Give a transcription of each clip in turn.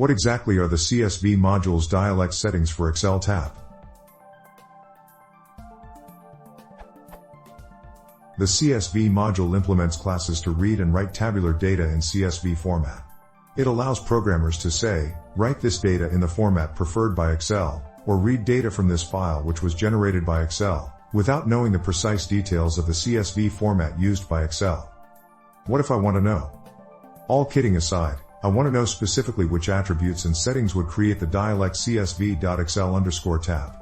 What exactly are the CSV module's dialect settings for Excel tab? The CSV module implements classes to read and write tabular data in CSV format. It allows programmers to say, write this data in the format preferred by Excel, or read data from this file which was generated by Excel, without knowing the precise details of the CSV format used by Excel. What if I want to know? All kidding aside, I want to know specifically which attributes and settings would create the dialect csv.excel_ tab.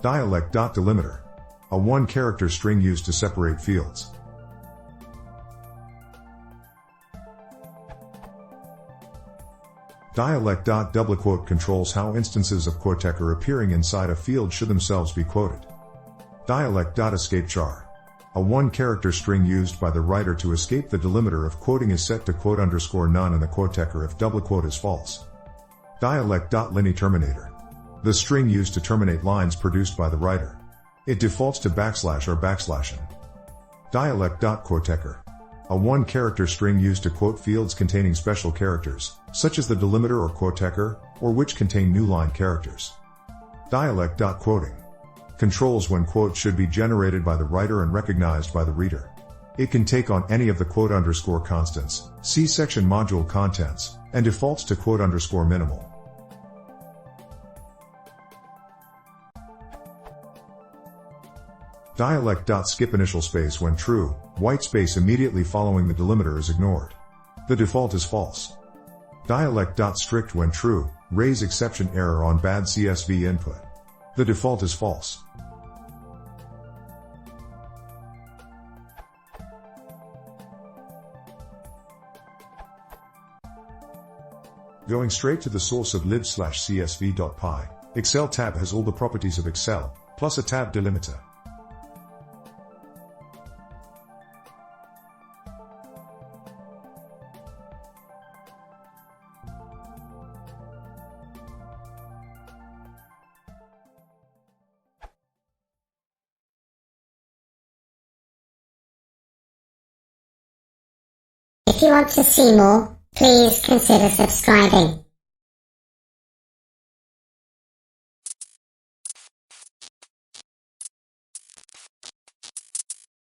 Dialect.delimiter. A one-character string used to separate fields. Dialect.doublequote controls how instances of quotecher appearing inside a field should themselves be quoted. Dialect.escape_char. A one-character string used by the writer to escape the delimiter if quoting is set to quote_none and the quotecher if double quote is false. Dialect.lineterminator. The string used to terminate lines produced by the writer. It defaults to / or \n. Dialect.quotecher. A one-character string used to quote fields containing special characters, such as the delimiter or quotecher, or which contain new line characters. Dialect.quoting. Controls when quotes should be generated by the writer and recognized by the reader. It can take on any of the quote_constants, see section module contents, and defaults to quote_minimal. Dialect.skip initial space when true, white space immediately following the delimiter is ignored. The default is false. Dialect.strict when true, raise exception error on bad CSV input. The default is false. Going straight to the source of lib/csv.py, Excel tab has all the properties of Excel, plus a tab delimiter. If you want to see more, please consider subscribing.